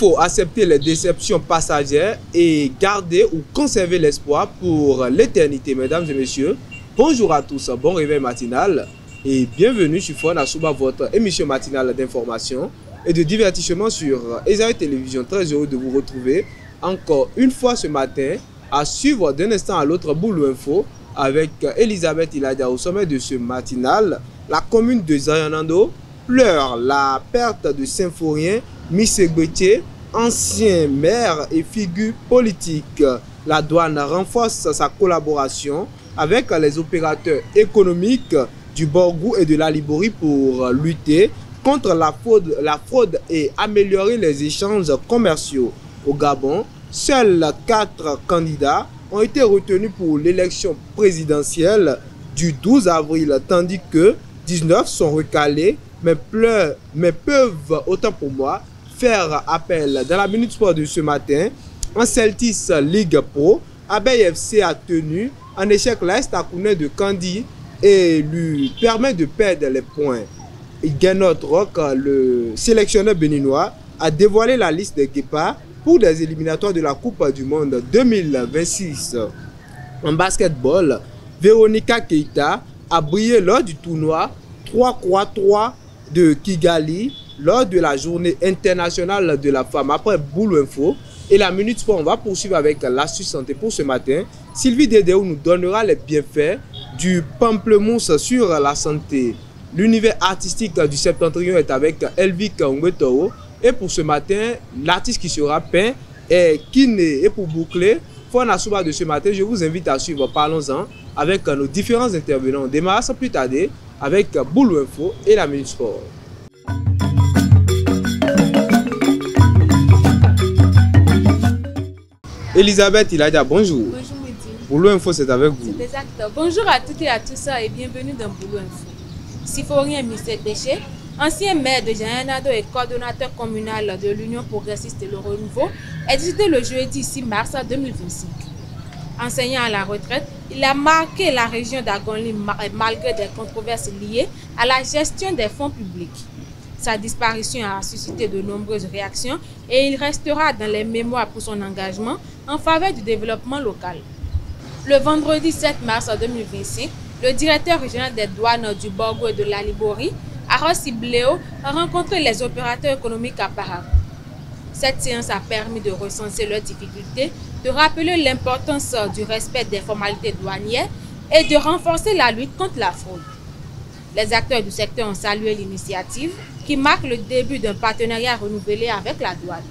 faut accepter les déceptions passagères et garder ou conserver l'espoir pour l'éternité. Mesdames et messieurs, bonjour à tous, bon réveil matinal et bienvenue sur Fon Asuba, votre émission matinale d'information et de divertissement sur Esaïe Télévision. Très heureux de vous retrouver encore une fois ce matin à suivre d'un instant à l'autre Boulou Info avec Elisabeth Iladia. Au sommet de ce matinal, la commune de Zayanando pleure la perte de Symphorien Misegbetier, ancien maire et figure politique. La douane renforce sa collaboration avec les opérateurs économiques du Borgou et de la Libori pour lutter contre la fraude et améliorer les échanges commerciaux. Au Gabon, seuls 4 candidats ont été retenus pour l'élection présidentielle du 12 avril, tandis que 19 sont recalés, mais peuvent, autant pour moi, faire appel. Dans la Minute Sport de ce matin, en Celtis Ligue Pro, Abeille FC a tenu en échec l'Est à Kounet de Kandi et lui permet de perdre les points. Genot Rock, le sélectionneur béninois, a dévoilé la liste des Guépards pour des éliminatoires de la Coupe du Monde 2026. En basketball, Véronica Keita a brillé lors du tournoi 3x3 de Kigali lors de la journée internationale de la femme. Après Boulou Info et la Minute Sport, on va poursuivre avec l'astuce santé pour ce matin. Sylvie Dédéou nous donnera les bienfaits du pamplemousse sur la santé. L'univers artistique du Septentrion est avec Elvic Ngwetoro. Et pour ce matin, l'artiste qui sera peint est Kiné. Et pour boucler, Fon Asuba de ce matin, je vous invite à suivre Parlons-en avec nos différents intervenants. On démarre sans plus tarder avec Boulou Info et la Minute Sport. Elisabeth Iladia, bonjour. Bonjour Midi. Boulou Info, c'est avec vous. C'est exact. Bonjour à toutes et à tous et bienvenue dans Boulou Info. Symphorien Misegbetier, ancien maire de Zayanando et coordonnateur communal de l'Union progressiste et le renouveau, est décédé le jeudi 6 mars 2025. Enseignant à la retraite, il a marqué la région d'Agonli malgré des controverses liées à la gestion des fonds publics. Sa disparition a suscité de nombreuses réactions et il restera dans les mémoires pour son engagement en faveur du développement local. Le vendredi 7 mars 2025, le directeur régional des douanes du Borgou et de la Libori, Arossi Bléo, a rencontré les opérateurs économiques à Parakou. Cette séance a permis de recenser leurs difficultés, de rappeler l'importance du respect des formalités douanières et de renforcer la lutte contre la fraude. Les acteurs du secteur ont salué l'initiative qui marque le début d'un partenariat renouvelé avec la douane.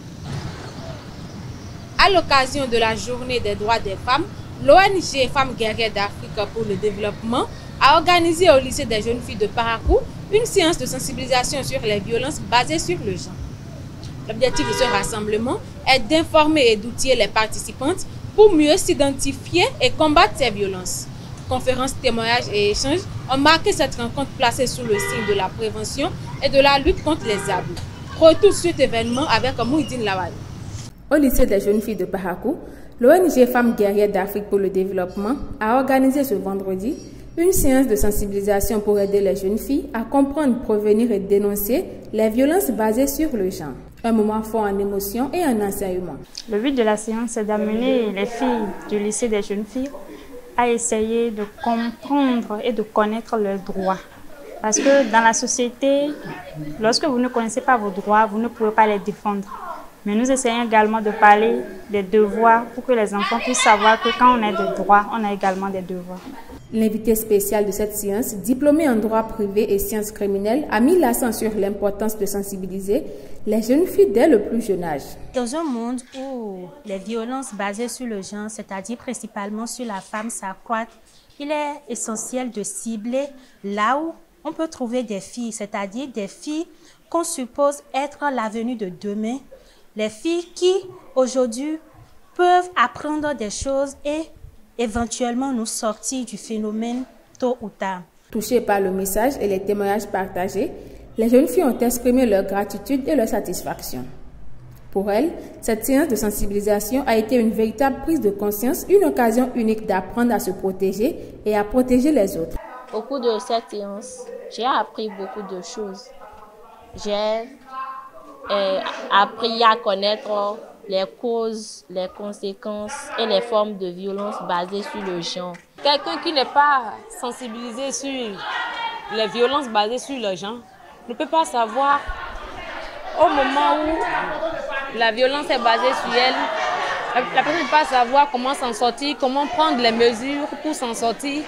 À l'occasion de la journée des droits des femmes, l'ONG Femmes guerrières d'Afrique pour le développement a organisé au lycée des jeunes filles de Parakou une séance de sensibilisation sur les violences basées sur le genre. L'objectif de ce rassemblement est d'informer et d'outiller les participantes pour mieux s'identifier et combattre ces violences. Conférences, témoignages et échanges ont marqué cette rencontre placée sous le signe de la prévention et de la lutte contre les abus. Retour sur cet événement avec Mouhidine Lawal. Au lycée des jeunes filles de Parakou, l'ONG Femmes guerrières d'Afrique pour le développement a organisé ce vendredi une séance de sensibilisation pour aider les jeunes filles à comprendre, prévenir et dénoncer les violences basées sur le genre. Un moment fort en émotion et en enseignement. Le but de la séance est d'amener les filles du lycée des jeunes filles à essayer de comprendre et de connaître leurs droits. Parce que dans la société, lorsque vous ne connaissez pas vos droits, vous ne pouvez pas les défendre. Mais nous essayons également de parler des devoirs pour que les enfants puissent savoir que quand on a des droits, on a également des devoirs. L'invité spécial de cette séance, diplômé en droit privé et sciences criminelles, a mis l'accent sur l'importance de sensibiliser les jeunes filles dès le plus jeune âge. Dans un monde où les violences basées sur le genre, c'est-à-dire principalement sur la femme, s'accroissent, il est essentiel de cibler là où on peut trouver des filles, c'est-à-dire des filles qu'on suppose être l'avenir de demain, les filles qui aujourd'hui peuvent apprendre des choses et éventuellement nous sortir du phénomène tôt ou tard. Touchées par le message et les témoignages partagés, les jeunes filles ont exprimé leur gratitude et leur satisfaction. Pour elles, cette séance de sensibilisation a été une véritable prise de conscience, une occasion unique d'apprendre à se protéger et à protéger les autres. Au cours de cette séance, j'ai appris beaucoup de choses. J'ai appris à connaître les causes, les conséquences et les formes de violence basées sur le genre. Quelqu'un qui n'est pas sensibilisé sur les violences basées sur le genre ne peut pas savoir au moment où la violence est basée sur elle, la personne ne peut pas savoir comment s'en sortir, comment prendre les mesures pour s'en sortir,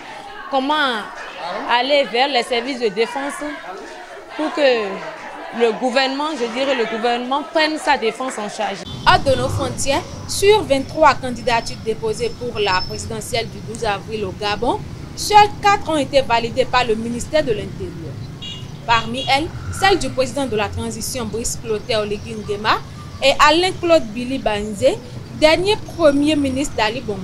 comment aller vers les services de défense pour que le gouvernement, le gouvernement prenne sa défense en charge. Hors de nos frontières, sur 23 candidatures déposées pour la présidentielle du 12 avril au Gabon, seules 4 ont été validées par le ministère de l'Intérieur. Parmi elles, celle du président de la transition Brice Clotaire Oligui Nguema et Alain-Claude Billy Banzé, dernier premier ministre d'Ali Bongo.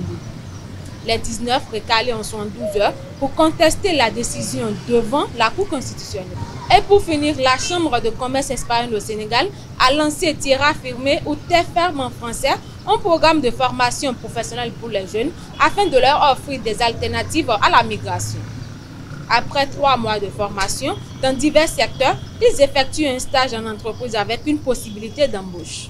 Les 19 recalés en 72 heures pour contester la décision devant la Cour constitutionnelle. Et pour finir, la Chambre de commerce espagnole au Sénégal a lancé Tierra Firme ou Terre ferme en français, un programme de formation professionnelle pour les jeunes afin de leur offrir des alternatives à la migration. Après 3 mois de formation dans divers secteurs, ils effectuent un stage en entreprise avec une possibilité d'embauche.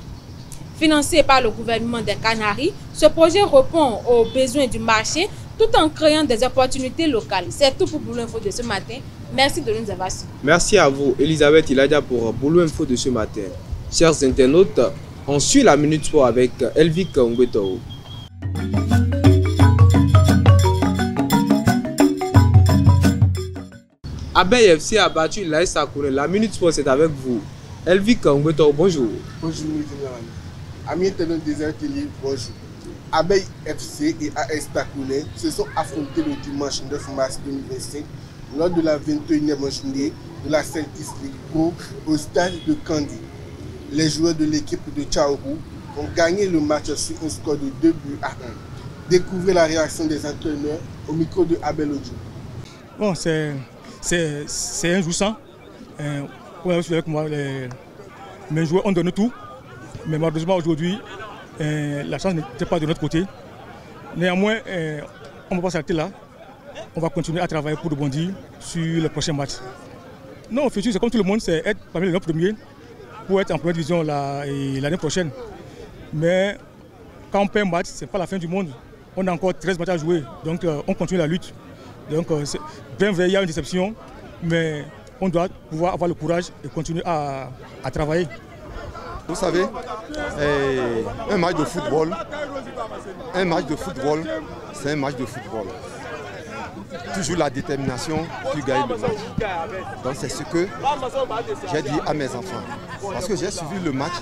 Financé par le gouvernement des Canaries, ce projet répond aux besoins du marché tout en créant des opportunités locales. C'est tout pour Boulot Info de ce matin. Merci de nous avoir suivis. Merci à vous, Elisabeth Iladia, pour Boulot Info de ce matin. Chers internautes, on suit la Minute Sport avec Elvic Ngweto. Abeille FC a battu l'AS Sakouné. La Minute Sport, c'est avec vous. Elvic Ngweto, bonjour. Bonjour, amis internautes des ateliers, bonjour. Abeille FC et AS Sakouné se sont affrontés le dimanche 9 mars 2025 lors de la 21e journée de la Celtics League Pro au stade de Kandy. Les joueurs de l'équipe de Tchaourou ont gagné le match sur un score de 2 buts à 1. Découvrez la réaction des entraîneurs au micro de Abel Ojo. Bon, c'est injouissant. Avec moi, mes joueurs ont donné tout. Mais malheureusement aujourd'hui, la chance n'était pas de notre côté. Néanmoins, on ne va pas s'arrêter là. On va continuer à travailler pour rebondir sur le prochain match. Non, au futur, c'est comme tout le monde, c'est être parmi les 9 premiers pour être en première division l'année prochaine. Mais quand on perd un match, ce n'est pas la fin du monde. On a encore 13 matchs à jouer, donc on continue la lutte. Donc, bien vrai, il y a une déception, mais on doit pouvoir avoir le courage et continuer à travailler. Vous savez, un match de football, c'est un match de football. Toujours la détermination qui gagne le match. Donc c'est ce que j'ai dit à mes enfants. Parce que j'ai suivi le match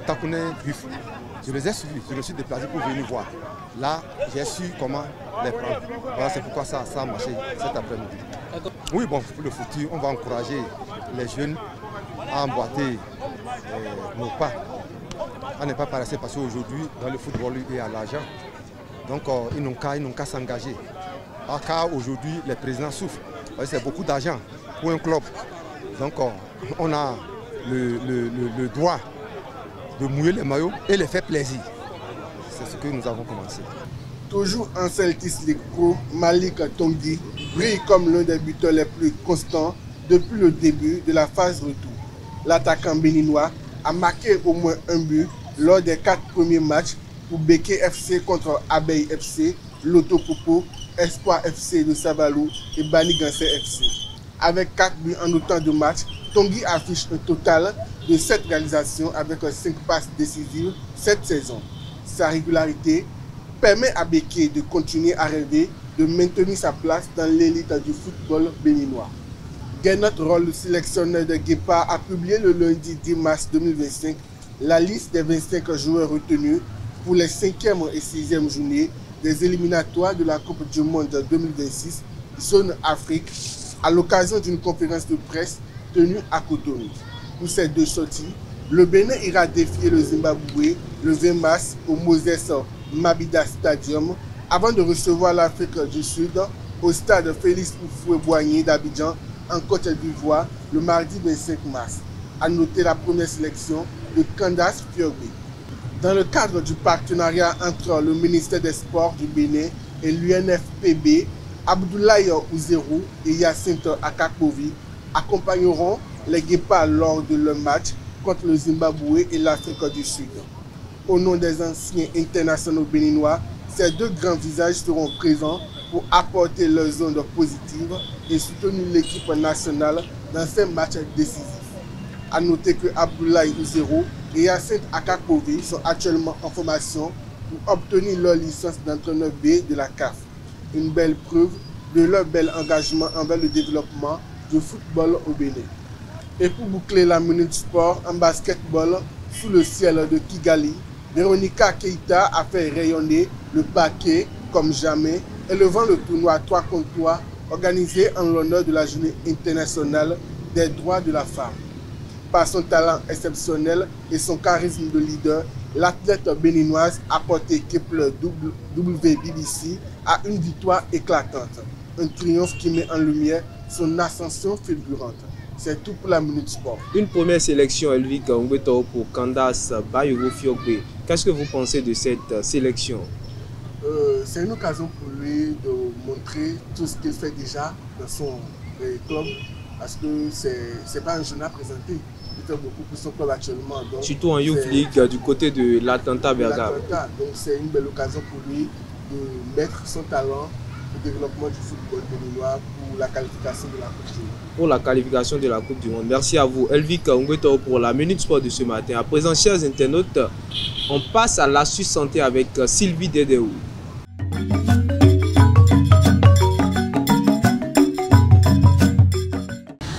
Takouné Buff. Je les ai suivis, je me suis déplacé pour venir voir. Là, j'ai su comment les prendre. Voilà, c'est pourquoi ça a marché cet après-midi. Oui, bon, pour le futur, on va encourager les jeunes à emboîter nos pas, à ne pas paraître parce qu'aujourd'hui, dans le football, il y a l'argent. Donc, ils n'ont qu'à s'engager. Car aujourd'hui, les présidents souffrent. C'est beaucoup d'argent pour un club. Donc, on a le droit de mouiller les maillots et les faire plaisir. C'est ce que nous avons commencé. Toujours en Celtics League Pro, Malik Tongdi brille comme l'un des buteurs les plus constants depuis le début de la phase retour. L'attaquant béninois a marqué au moins un but lors des 4 premiers matchs pour Béké FC contre Abeille FC, Loto Popo, Espoir FC de Savalou et Banigansé FC. Avec 4 buts en autant de matchs, Tongui affiche un total de 7 réalisations avec 5 passes décisives cette saison. Sa régularité permet à Béké de continuer à rêver de maintenir sa place dans l'élite du football béninois. Gernot Roll, le sélectionneur de Guépard, a publié le lundi 10 mars 2025 la liste des 25 joueurs retenus pour les 5e et 6e journées des éliminatoires de la Coupe du Monde 2026, zone Afrique, à l'occasion d'une conférence de presse tenue à Cotonou. Pour ces 2 sorties, le Bénin ira défier le Zimbabwe le 20 mars au Moses Mabida Stadium avant de recevoir l'Afrique du Sud au stade Félix Houphouët-Boigny d'Abidjan en Côte d'Ivoire le mardi 25 mars. À noter la première sélection de Candace Fiorbe. Dans le cadre du partenariat entre le ministère des Sports du Bénin et l'UNFPB, Abdoulaye Ouzerou et Hyacinthe Akakovi accompagneront les Guépards lors de leur match contre le Zimbabwe et l'Afrique du Sud. Au nom des anciens internationaux béninois, ces deux grands visages seront présents pour apporter leurs ondes positives et soutenir l'équipe nationale dans ces matchs décisifs. A noter que Abdoulaye Ouzero et Yacinthe Akakovi sont actuellement en formation pour obtenir leur licence d'entraîneur B de la CAF. Une belle preuve de leur bel engagement envers le développement du football au Bénin. Et pour boucler la minute sport en basketball sous le ciel de Kigali, Véronica Keita a fait rayonner le parquet comme jamais, élevant le tournoi 3 contre 3 organisé en l'honneur de la Journée internationale des droits de la femme. Par son talent exceptionnel et son charisme de leader, l'athlète béninoise a porté Kepler WBBC à une victoire éclatante. Un triomphe qui met en lumière son ascension fulgurante. C'est tout pour la Minute Sport. Une première sélection, Elvik Ngweto, pour Candace Bayogo Fiokbe. Qu'est-ce que vous pensez de cette sélection? C'est une occasion pour lui de montrer tout ce qu'il fait déjà dans son club. Parce que ce n'est pas un jeune à présenter. Il fait beaucoup pour son club actuellement. Donc, surtout en Youth League du côté de l'Atlanta Bergame. Donc c'est une belle occasion pour lui de mettre son talent au développement du football béninois pour la qualification de la Coupe du Monde. Pour la qualification de la Coupe du Monde. Merci à vous, Elvik Ngweto, pour la Minute Sport de ce matin. À présent, chers internautes, on passe à l'Astuce Santé avec Sylvie Dédéou.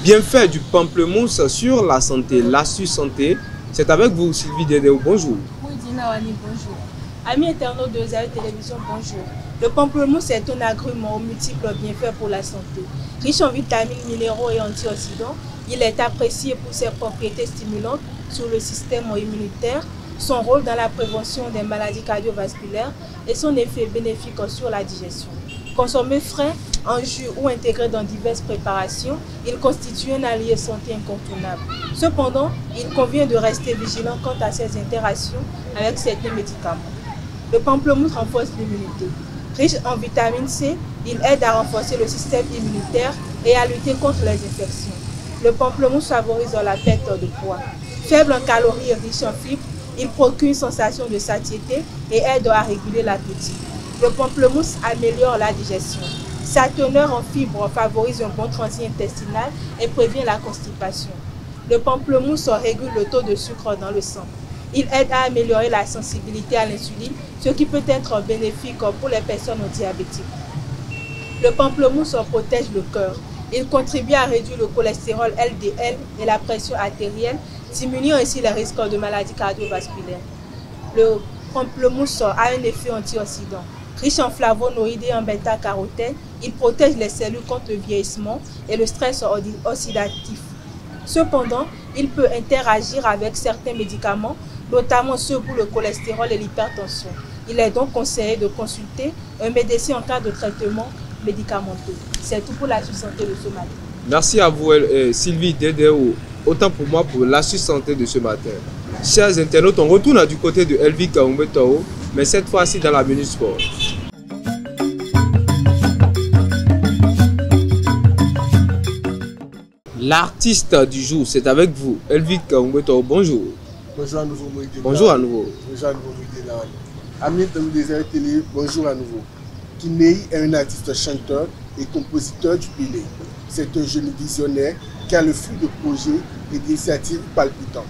Bienfait du pamplemousse sur la santé, l'Astuce Santé. C'est avec vous, Sylvie Dédéou. Bonjour. Oui, Dina Wani, bonjour. Amis internautes de Zahir Télévision, bonjour. Le pamplemousse est un agrume aux multiples bienfaits pour la santé. Riche en vitamines, minéraux et antioxydants, il est apprécié pour ses propriétés stimulantes sur le système immunitaire, son rôle dans la prévention des maladies cardiovasculaires et son effet bénéfique sur la digestion. Consommé frais, en jus ou intégré dans diverses préparations, il constitue un allié santé incontournable. Cependant, il convient de rester vigilant quant à ses interactions avec certains médicaments. Le pamplemousse renforce l'immunité. Riche en vitamine C, il aide à renforcer le système immunitaire et à lutter contre les infections. Le pamplemousse favorise la perte de poids. Faible en calories et riche en fibres, il procure une sensation de satiété et aide à réguler l'appétit. Le pamplemousse améliore la digestion. Sa teneur en fibres favorise un bon transit intestinal et prévient la constipation. Le pamplemousse régule le taux de sucre dans le sang. Il aide à améliorer la sensibilité à l'insuline, ce qui peut être bénéfique pour les personnes diabétiques. Le pamplemousse protège le cœur. Il contribue à réduire le cholestérol LDL et la pression artérielle, diminuant ainsi les risques de maladies cardiovasculaires. Le pamplemousse a un effet antioxydant. Riche en flavonoïdes et en bêta-carotène, il protège les cellules contre le vieillissement et le stress oxydatif. Cependant, il peut interagir avec certains médicaments, notamment ceux pour le cholestérol et l'hypertension. Il est donc conseillé de consulter un médecin en cas de traitement médicamenteux. C'est tout pour l'Astuce Santé de ce matin. Merci à vous, Sylvie Dédéou. Autant pour moi pour l'Astuce Santé de ce matin. Chers internautes, on retourne du côté de Elvik Ngweto, mais cette fois-ci dans la Minute Sport. L'artiste du jour, c'est avec vous, Elvik Ngweto. Bonjour. Bonjour à nouveau, Moïdé. Bonjour à nouveau. Bonjour à nouveau, Moïdé. Amis de Zahir Télé, bonjour à nouveau. Kinei est un artiste chanteur et compositeur du Bénin. C'est un jeune visionnaire qui a le flux de projets et d'initiatives palpitants.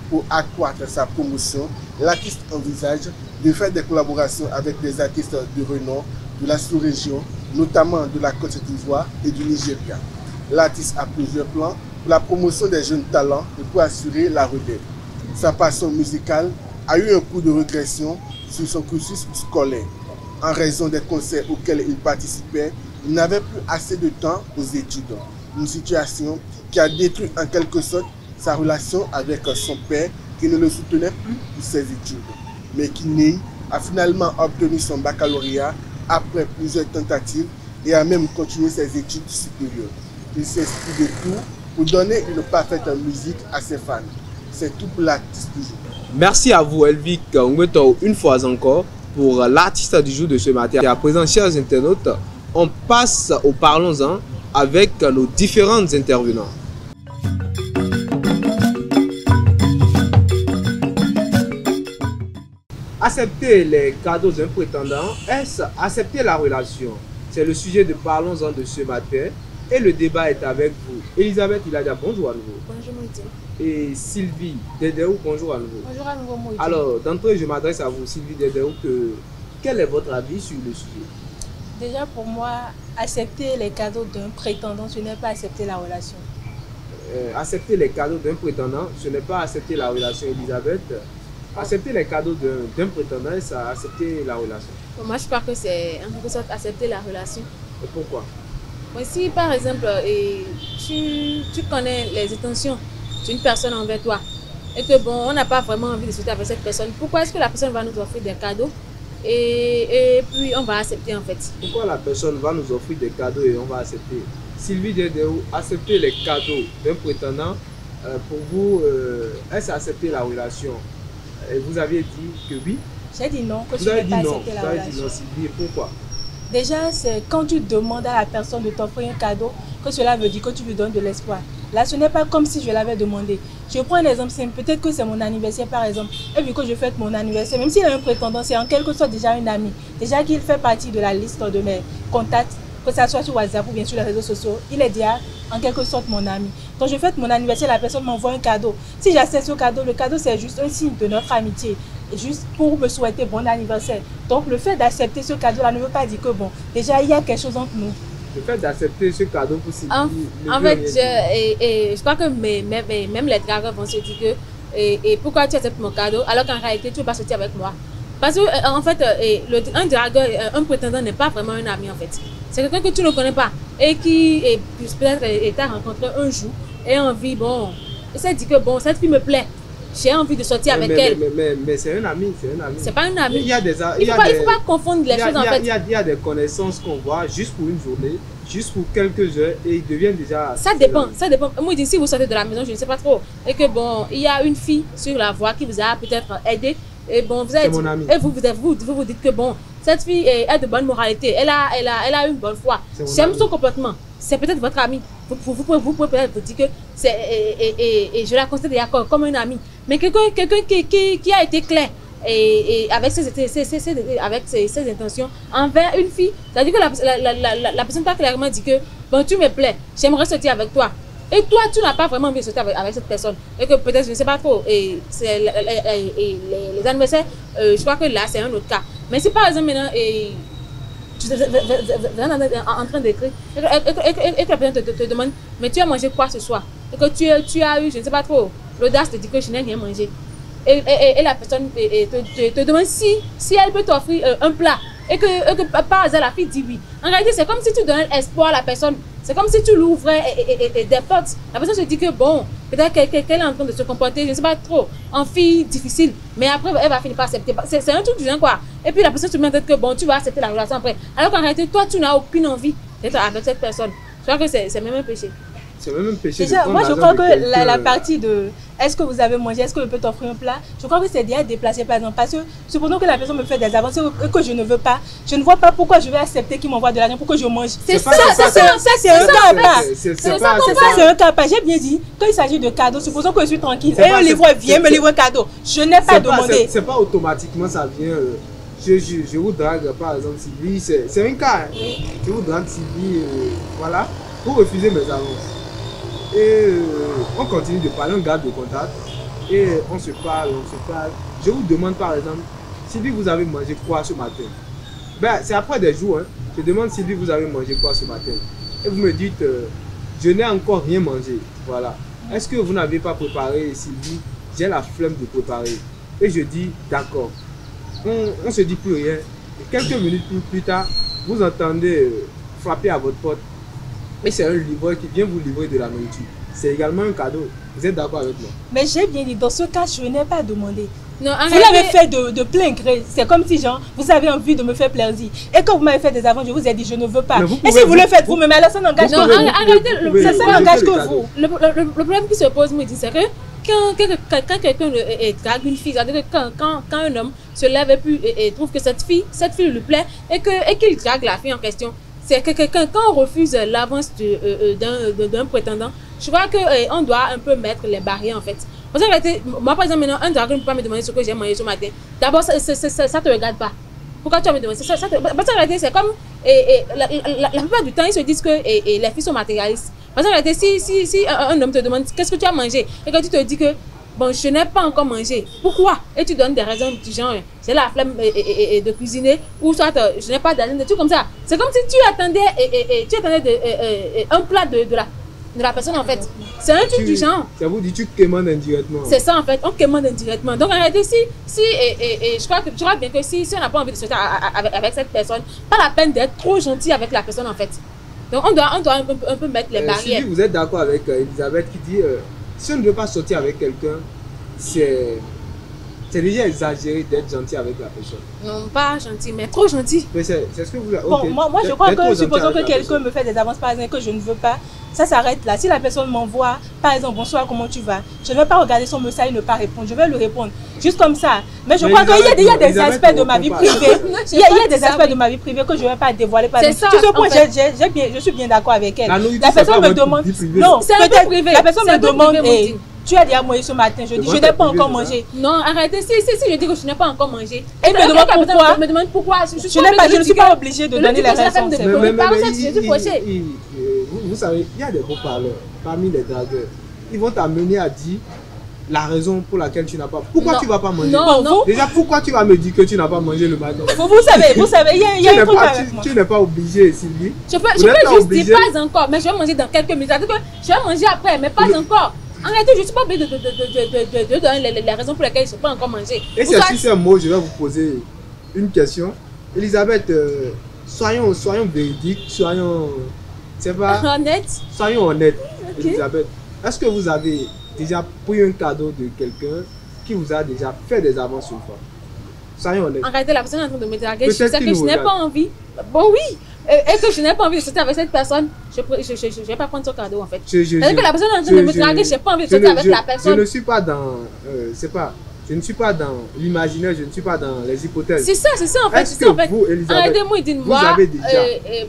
Pour accroître sa promotion, l'artiste envisage de faire des collaborations avec des artistes de renom de la sous-région, notamment de la Côte d'Ivoire et du Nigeria. L'artiste a plusieurs plans pour la promotion des jeunes talents et pour assurer la relève. Sa passion musicale a eu un coup de régression sur son cursus scolaire. En raison des concerts auxquels il participait, il n'avait plus assez de temps aux études. Une situation qui a détruit en quelque sorte sa relation avec son père qui ne le soutenait plus pour ses études. Mais Kinei a finalement obtenu son baccalauréat après plusieurs tentatives et a même continué ses études supérieures. Il s'inspire de tout pour donner une parfaite musique à ses fans. C'est tout pour l'artiste du jour. Merci à vous, Elvik Ngweto, une fois encore pour l'artiste du jour de ce matin. Et à présent, chers internautes, on passe au Parlons-en avec nos différents intervenants. accepter les cadeaux d'un prétendant, est-ce accepter la relation? C'est le sujet de Parlons-en de ce matin. Et le débat est avec vous. Elisabeth Iladia, bonjour à nouveau. Bonjour Moïdi. Et Sylvie Dédéou, bonjour à nouveau. Bonjour à nouveau Moïdi. Alors, d'entrée, je m'adresse à vous, Sylvie Dédéou, quel est votre avis sur le sujet? Déjà pour moi, accepter les cadeaux d'un prétendant, ce n'est pas accepter la relation. Accepter les cadeaux d'un prétendant, ce n'est pas accepter la relation, Elisabeth. Accepter les cadeaux d'un prétendant, c'est accepter la relation. Moi, je crois que c'est en quelque sorte accepter la relation. Et pourquoi? Si par exemple, tu connais les intentions d'une personne envers toi et que bon, on n'a pas vraiment envie de discuter avec cette personne, pourquoi est-ce que la personne va nous offrir des cadeaux et puis on va accepter en fait? Pourquoi la personne va nous offrir des cadeaux et on va accepter? Sylvie Dédéou, accepter les cadeaux d'un prétendant, pour vous, est-ce accepter la relation? Et vous aviez dit que oui? J'ai dit non, que vous je avez ne dit vais pas non. accepter la Vous avez relation. dit non, Sylvie, et pourquoi? Déjà, c'est quand tu demandes à la personne de t'offrir un cadeau que cela veut dire que tu lui donnes de l'espoir. Là, ce n'est pas comme si je l'avais demandé. Je prends un exemple simple. Peut-être que c'est mon anniversaire, par exemple. Et vu que je fête mon anniversaire, même s'il a un prétendant, c'est en quelque sorte déjà une amie. Déjà qu'il fait partie de la liste de mes contacts, que ce soit sur WhatsApp ou bien sur les réseaux sociaux, il est déjà en quelque sorte mon ami. Quand je fête mon anniversaire, la personne m'envoie un cadeau. Si j'accepte ce cadeau, le cadeau c'est juste un signe de notre amitié. Juste pour me souhaiter bon anniversaire. Donc le fait d'accepter ce cadeau-là ne veut pas dire que bon, déjà il y a quelque chose entre nous. Le fait d'accepter ce cadeau pour Sylvie... En fait, je crois que même les dragueurs vont se dire que pourquoi tu acceptes mon cadeau alors qu'en réalité tu ne veux pas sortir avec moi. Parce que en fait, un dragueur, un prétendant n'est pas vraiment un ami en fait. C'est quelqu'un que tu ne connais pas et qui peut-être t'a rencontré un jour et a envie, bon, et ça dit que bon, cette fille me plaît. J'ai envie de sortir avec elle. Mais c'est un ami, c'est un ami. C'est pas un ami. Il ne faut pas confondre les choses en fait. Il y a des connaissances qu'on voit juste pour une journée, juste pour quelques heures et ils deviennent déjà... Ça dépend, ça dépend. Moi, je dis, si vous sortez de la maison, je ne sais pas trop. Et que bon, il y a une fille sur la voie qui vous a peut-être aidé. Et bon, vous avez dit, et vous dites que bon, cette fille est de bonne moralité, elle a une bonne foi. J'aime son comportement. C'est peut-être votre ami. Vous pouvez peut-être vous dire que c'est et je la considère comme un ami. Mais quelqu'un qui a été clair et avec ses intentions envers une fille, c'est-à-dire que la personne t'a clairement dit que bon, tu me plais, j'aimerais sortir avec toi. Et toi, tu n'as pas vraiment envie de sortir avec cette personne. Et que peut-être, je ne sais pas trop, et les anniversaires, je crois que là, c'est un autre cas. Mais si par exemple, maintenant, tu es en train d'écrire, et que la personne te demande, mais tu as mangé quoi ce soir? Et que tu as eu, je ne sais pas trop, l'audace de dire que je n'ai rien mangé. Et la personne te demande si elle peut t'offrir un plat. Et que par hasard, la fille dit oui. En réalité, c'est comme si tu donnais espoir à la personne. C'est comme si tu l'ouvrais des portes. La personne se dit que bon, peut-être qu'elle est en train de se comporter, je ne sais pas trop, en fille difficile. Mais après, elle va finir par accepter. C'est un truc du genre quoi. Et puis la personne se met en tête que bon, tu vas accepter la relation après. Alors qu'en réalité, toi, tu n'as aucune envie d'être avec cette personne. Je crois que c'est même un péché. C'est même un péché. Déjà, moi je crois que la partie de est-ce que vous avez mangé, est-ce que je peux t'offrir un plat, je crois que c'est déjà déplacé par exemple. Parce que supposons que la personne me fait des avancées que je ne veux pas, je ne vois pas pourquoi je vais accepter qu'il m'envoie de l'argent pour que je mange. C'est ça, c'est un cas à part. C'est un cas à part. J'ai bien dit, quand il s'agit de cadeaux, supposons que je suis tranquille et un livreur vient me livrer un cadeau, je n'ai pas demandé. C'est pas automatiquement ça vient. Je vous drague par exemple Sylvie, c'est un cas. Je vous drague Sylvie, voilà, pour refuser mes avances. Et on continue de parler, on garde le contact et on se parle. Je vous demande par exemple, Sylvie, vous avez mangé quoi ce matin? Ben, c'est après des jours, hein. Je demande Sylvie, vous avez mangé quoi ce matin? Et vous me dites, je n'ai encore rien mangé. Voilà. Est-ce que vous n'avez pas préparé, Sylvie? J'ai la flemme de préparer. Et je dis, d'accord. On ne se dit plus rien. Et quelques minutes plus tard, vous entendez frapper à votre porte. Et c'est un livreur qui vient vous livrer de la nourriture. C'est également un cadeau. Vous êtes d'accord avec moi? Mais j'ai bien dit, dans ce cas, je n'ai pas demandé. Non, vous l'avez fait de plein gré. C'est comme si, genre, vous avez envie de me faire plaisir. Et quand vous m'avez fait des avances, je vous ai dit, je ne veux pas. Et si vous le faites vous-même, alors ça n'engage que vous. Arrêtez, ça n'engage que vous. Le problème qui se pose, me dit, c'est que quand quelqu'un drague une fille, c'est-à-dire que quand un homme se lève et trouve que cette fille lui plaît et qu'il drague la fille en question, c'est que quand on refuse l'avance d'un prétendant, je crois qu'on doit un peu mettre les barrières en fait. Parce que moi, par exemple, maintenant, un dragon ne peut pas me demander ce que j'ai mangé ce matin. D'abord, ça ne te regarde pas. Pourquoi tu vas me demander ça? Parce que c'est comme la plupart du temps, ils se disent que les filles sont matérialistes. Parce que si un homme te demande qu'est-ce que tu as mangé et que tu te dis que bon, je n'ai pas encore mangé. Pourquoi? Et tu donnes des raisons du genre, j'ai la flemme de cuisiner, ou soit je n'ai pas d'argent, des trucs comme ça. C'est comme si tu attendais, un plat de la personne en fait. C'est un truc du genre. Ça vous dit tu commandes indirectement. C'est ça en fait, on commande indirectement. Donc en réalité, je crois bien que si on n'a pas envie de sortir avec cette personne, pas la peine d'être trop gentil avec la personne en fait. Donc on doit un peu mettre les barrières. Si vous êtes d'accord avec Elisabeth qui dit si on ne veut pas sortir avec quelqu'un, c'est déjà exagéré d'être gentil avec la personne. Non, pas gentil, mais trop gentil. Mais c'est ce que vous... Bon, okay. moi je crois que supposons que quelqu'un me fait des avances par exemple que je ne veux pas, ça s'arrête là. Si la personne m'envoie, par exemple, bonsoir, comment tu vas? Je ne vais pas regarder son message et ne pas répondre. Je vais lui répondre. Juste comme ça. Mais je crois qu'il y a des aspects de ma vie privée. Il y a des aspects de ma vie privée que je ne vais pas dévoiler. Sur ce point, je suis bien d'accord avec elle. La personne me demande... Non, peut-être la personne me demande... Tu as déjà mangé ce matin, je dis, je n'ai pas encore mangé. Non, arrêtez, si je dis que je n'ai pas encore mangé. Et me demande pourquoi. Je ne suis pas obligée de donner la raison. Vous savez, il y a des beaux parleurs parmi les dragueurs. Ils vont t'amener à dire la raison pour laquelle tu n'as pas. Pourquoi tu ne vas pas manger? Non. Déjà, pourquoi tu vas me dire que tu n'as pas mangé le matin? Vous savez, il y a un truc avec moi. Tu n'es pas obligé, Sylvie. Je peux juste dire pas encore, mais je vais manger dans quelques minutes. Je vais manger après, mais pas encore. En réalité, je ne suis pas obligée de donner les raisons pour lesquelles je ne peux pas encore manger. Et c'est sur ce mot, je vais vous poser une question. Elisabeth, soyons véridiques, soyons honnêtes. Soyons honnêtes, Okay. Elisabeth. Est-ce que vous avez déjà pris un cadeau de quelqu'un qui vous a déjà fait des avances une fois? Soyons honnêtes. En réalité, la personne est en train de me draguer. Je sais que je n'ai pas envie. Bon, oui. Et que je n'ai pas envie de sortir avec cette personne, je ne vais pas prendre son cadeau en fait. C'est-à-dire que la personne est en train de me draguer, je n'ai pas envie de sortir avec la personne. Je ne suis pas dans... je ne suis pas dans l'imaginaire, je ne suis pas dans les hypothèses. C'est ça en fait. Est-ce que vous, Elisabeth, vous avez déjà...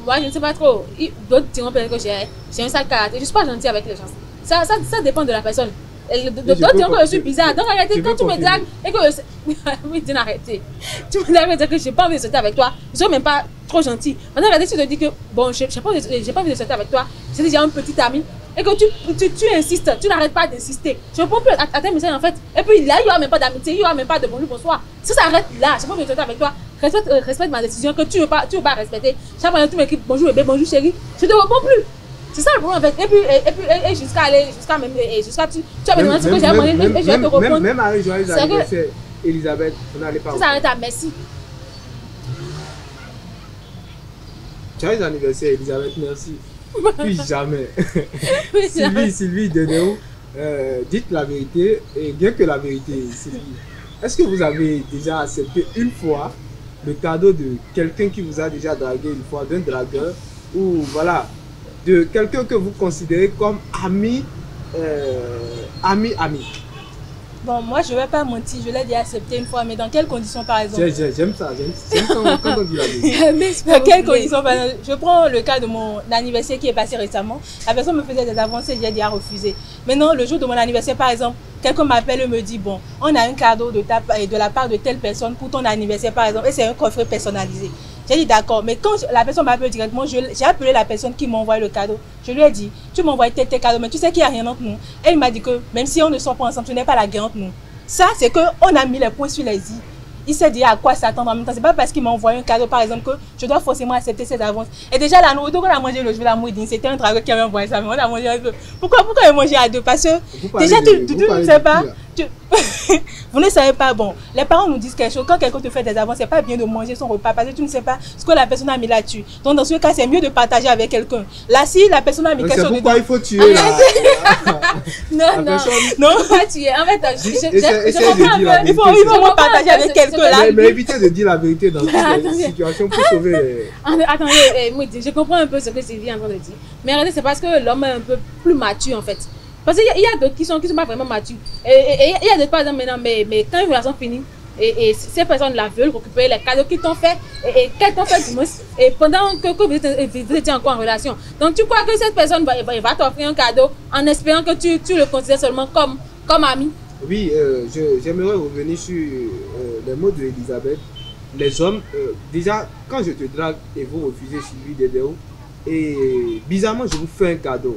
moi, je ne sais pas trop. D'autres diront peut-être que j'ai un sale caractère. Je ne suis pas gentille avec les gens. Ça dépend de la personne. D'autres diront que je suis bizarre. Donc arrêtez, quand tu me dragues et que... Oui, dis arrêtez. Tu me dragues et dire que je n'ai pas envie de sortir avec toi. Je ne suis même pas trop gentil. Maintenant, regardez, si je te dis que bon, je n'ai pas envie de sortir avec toi, c'est déjà un petit ami. Et que tu insistes, tu n'arrêtes pas d'insister. Je ne réponds plus à tes messages en fait. Et puis là, il n'y aura même pas d'amitié, il n'y aura même pas de bonjour, bonsoir. Si ça arrête là, je n'ai pas envie de sortir avec toi. Respecte ma décision que tu ne veux pas respecter. Chaque fois, tu m'écris bonjour bébé, bonjour chérie. Je ne te réponds plus. C'est ça le problème en fait. Et jusqu'à tu vas me demander ce que j'ai mangé et je vais te répondre. Même avec joyeux anniversaire, Elisabeth, on n'allait pas. Ça s'arrête à merci. Joyeux anniversaire, Elisabeth, merci. Puis jamais. Sylvie Denéo, dites la vérité, et bien que la vérité, Sylvie, est-ce que vous avez déjà accepté une fois le cadeau de quelqu'un qui vous a déjà dragué une fois, d'un dragueur, ou voilà, de quelqu'un que vous considérez comme ami? Bon, moi, je ne vais pas mentir, je l'ai déjà accepté une fois, mais dans quelles conditions, par exemple? J'aime ça, quand on dit la vérité. Dans quelles conditions, par exemple? Je prends le cas de mon anniversaire qui est passé récemment. La personne me faisait des avancées, j'ai déjà refusé. Maintenant, le jour de mon anniversaire, par exemple, quelqu'un m'appelle et me dit, bon, on a un cadeau de la part de telle personne pour ton anniversaire, par exemple, et c'est un coffret personnalisé. J'ai dit d'accord, mais quand la personne m'appelle directement, j'ai appelé la personne qui m'a envoyé le cadeau. Je lui ai dit, tu m'as envoyé tel cadeau, mais tu sais qu'il n'y a rien entre nous. Et il m'a dit que même si on ne sort pas ensemble, tu n'es pas la guerre entre nous. Ça, c'est qu'on a mis les points sur les i. Il s'est dit à quoi s'attendre en même temps. C'est pas parce qu'il m'a envoyé un cadeau, par exemple, que je dois forcément accepter ses avances. Et déjà, la nourriture qu'on a mangé le jour de la mouidine, c'était un dragueur qui avait envoyé ça, mais on a mangé à deux. Pourquoi on a mangé à deux? Parce que déjà, tu ne sais pas. Vous ne savez pas, bon, les parents nous disent quelque chose, quand quelqu'un te fait des avances, c'est pas bien de manger son repas parce que tu ne sais pas ce que la personne a mis là-dessus. Donc dans ce cas, c'est mieux de partager avec quelqu'un. Là, si la personne a mis quelque chose... C'est pourquoi il faut tuer là. Non, pas tuer. En fait, je comprends un peu. Il faut partager avec quelqu'un là. Mais évitez de dire la vérité dans cette situation pour sauver les... Attendez, je comprends un peu ce que Sylvie est en train de dire. Mais regardez, c'est parce que l'homme est un peu plus mature en fait. Parce qu'il y a d'autres qui sont pas vraiment matures. Et il y a d'autres, par exemple, maintenant, mais quand une relation finit, et ces personnes-là veulent récupérer les cadeaux qu'ils t'ont fait, et qu'elles t'ont fait du moins, et pendant que vous étiez encore en relation. Donc tu crois que cette personne va t'offrir un cadeau en espérant que tu le considères seulement comme ami. Oui, j'aimerais revenir sur les mots de Elisabeth. Les hommes, déjà, quand je te drague et vous refusez Sylvie Dedeo, et bizarrement, je vous fais un cadeau.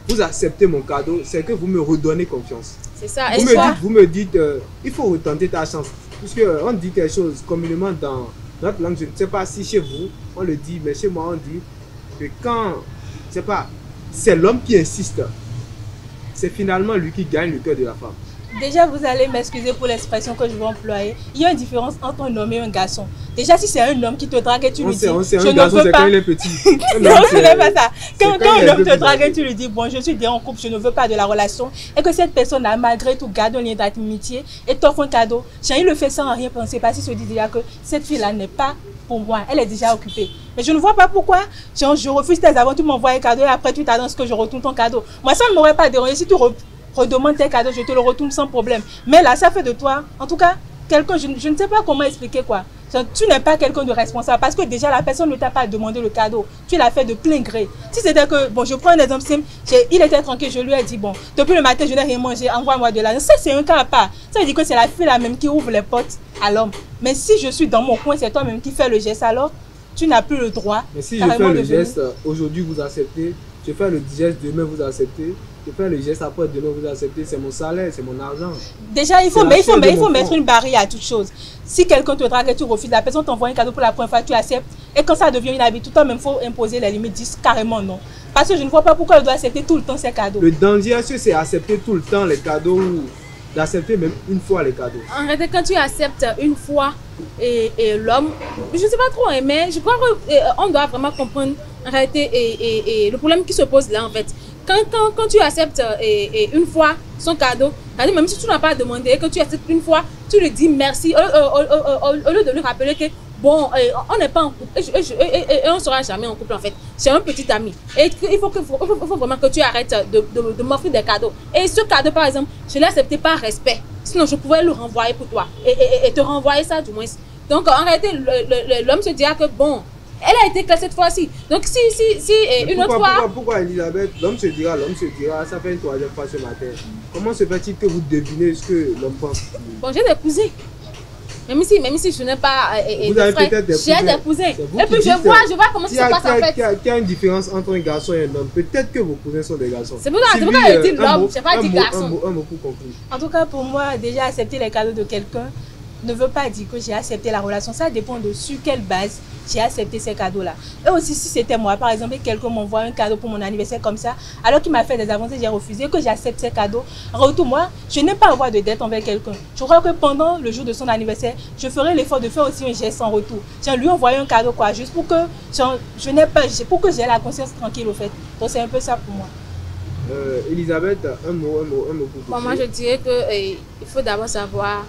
Vous acceptez mon cadeau, c'est que vous me redonnez confiance. C'est ça. Vous me dites, il faut retenter ta chance. Puisque on dit quelque chose communément dans notre langue, je ne sais pas si chez vous, on le dit, mais chez moi, on dit que quand, je sais pas, c'est l'homme qui insiste, c'est finalement lui qui gagne le cœur de la femme. Déjà, vous allez m'excuser pour l'expression que je vais employer. Il y a une différence entre un homme et un garçon. Déjà, si c'est un homme qui te drague et tu lui dis, un garçon, c'est quand il est petit. Non, ce n'est pas ça. Quand un homme te drague et tu lui dis, bon, je suis déjà en couple, je ne veux pas de la relation, et que cette personne-là, malgré tout, garde un lien d'amitié et t'offre un cadeau, il le fait sans rien penser, parce qu'il se dit déjà que cette fille-là n'est pas pour moi, elle est déjà occupée. Mais je ne vois pas pourquoi je refuse tes avants, tu m'envoies un cadeau et après tu t'annonces que je retourne ton cadeau. Moi, ça ne m'aurait pas dérangé si tu redemande tes cadeaux, je te le retourne sans problème. Mais là, ça fait de toi, en tout cas, quelqu'un, je ne sais pas comment expliquer quoi. Tu n'es pas quelqu'un de responsable parce que déjà la personne ne t'a pas demandé le cadeau. Tu l'as fait de plein gré. Si c'était que, bon, je prends un exemple simple, il était tranquille, je lui ai dit, bon, depuis le matin, je n'ai rien mangé, envoie-moi de l'argent. Ça, c'est un cas à part. Ça veut dire que c'est la fille là même qui ouvre les portes à l'homme. Mais si je suis dans mon coin, c'est toi-même qui fais le geste, alors tu n'as plus le droit. Mais si je fais le geste, aujourd'hui vous acceptez, je fais le geste, demain vous acceptez. Je fais le geste après, demain vous acceptez, c'est mon salaire, c'est mon argent. Déjà, il faut mettre une barrière à toute chose. Si quelqu'un te drague et tu refuses, la personne t'envoie un cadeau pour la première fois, tu acceptes. Et quand ça devient une habitude, toi-même, il faut imposer les limites, dis carrément non. Parce que je ne vois pas pourquoi je dois accepter tout le temps ces cadeaux. Le danger, c'est accepter tout le temps les cadeaux ou d'accepter même une fois les cadeaux. En réalité, quand tu acceptes une fois et l'homme, je ne sais pas trop, mais je crois qu'on doit vraiment comprendre en réalité et le problème qui se pose là en fait. Quand tu acceptes une fois son cadeau, même si tu n'as pas demandé, que tu acceptes une fois, tu lui dis merci au lieu de lui rappeler que bon, on n'est pas en couple et on ne sera jamais en couple en fait. C'est un petit ami. Et il faut vraiment que tu arrêtes de m'offrir des cadeaux. Et ce cadeau par exemple, je l'ai accepté par respect. Sinon je pouvais le renvoyer pour toi et te renvoyer ça du moins. Donc en réalité, l'homme se dira que bon, elle a été classée cette fois-ci. Donc si une autre fois... Pourquoi Elisabeth, l'homme se dira, ça fait une troisième fois ce matin. Comment se fait-il que vous devinez ce que l'homme pense? Bon, j'ai des cousins. Même si je n'ai pas... Vous avez peut-être des cousins. J'ai des cousins. Et puis je vois comment ça se passe en fait. Il y a une différence entre un garçon et un homme. Peut-être que vos cousins sont des garçons. C'est pourquoi je dis l'homme, je n'ai pas dit garçon. Un mot pour conclure. En tout cas, pour moi, déjà accepter les cadeaux de quelqu'un ne veut pas dire que j'ai accepté la relation. Ça dépend de sur quelle base j'ai accepté ces cadeaux-là. Et aussi, si c'était moi, par exemple, quelqu'un m'envoie un cadeau pour mon anniversaire comme ça, alors qu'il m'a fait des avancées, j'ai refusé, que j'accepte ces cadeaux. En retour, moi, je n'ai pas à avoir de dette envers quelqu'un. Je crois que pendant le jour de son anniversaire, je ferai l'effort de faire aussi un geste en retour. J'ai lui envoyé un cadeau, quoi, juste pour que pour que j'ai la conscience tranquille, au fait. Donc, c'est un peu ça pour moi. Elisabeth, un mot pour bon, moi, je dirais qu'il faut d'abord savoir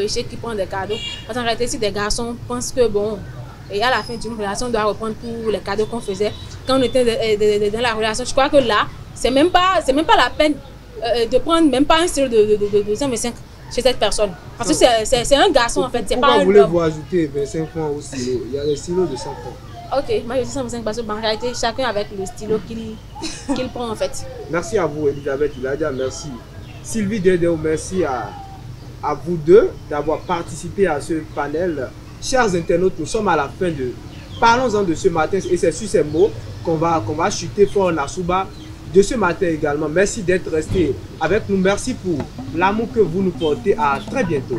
chez qui prend des cadeaux. Parce qu'en réalité, si des garçons pensent que bon, et à la fin d'une relation, on doit reprendre tous les cadeaux qu'on faisait quand on était dans la relation, je crois que là, c'est même pas la peine de prendre même pas un stylo de 125 chez cette personne. Parce que c'est un garçon en fait, c'est pas un homme. Pourquoi voulez-vous ajouter 25 francs au stylo? Il y a les stylos de 100 francs. Ok, moi je dis 125 parce qu'en réalité, chacun avec le stylo qu'il prend en fait. Merci à vous, Elisabeth Iladia, merci. Sylvie Dedeo, merci à vous deux d'avoir participé à ce panel. Chers internautes, nous sommes à la fin de Parlons-en de ce matin et c'est sur ces mots qu'on va chuter fort Nasuba de ce matin également. Merci d'être resté avec nous. Merci pour l'amour que vous nous portez. À très bientôt.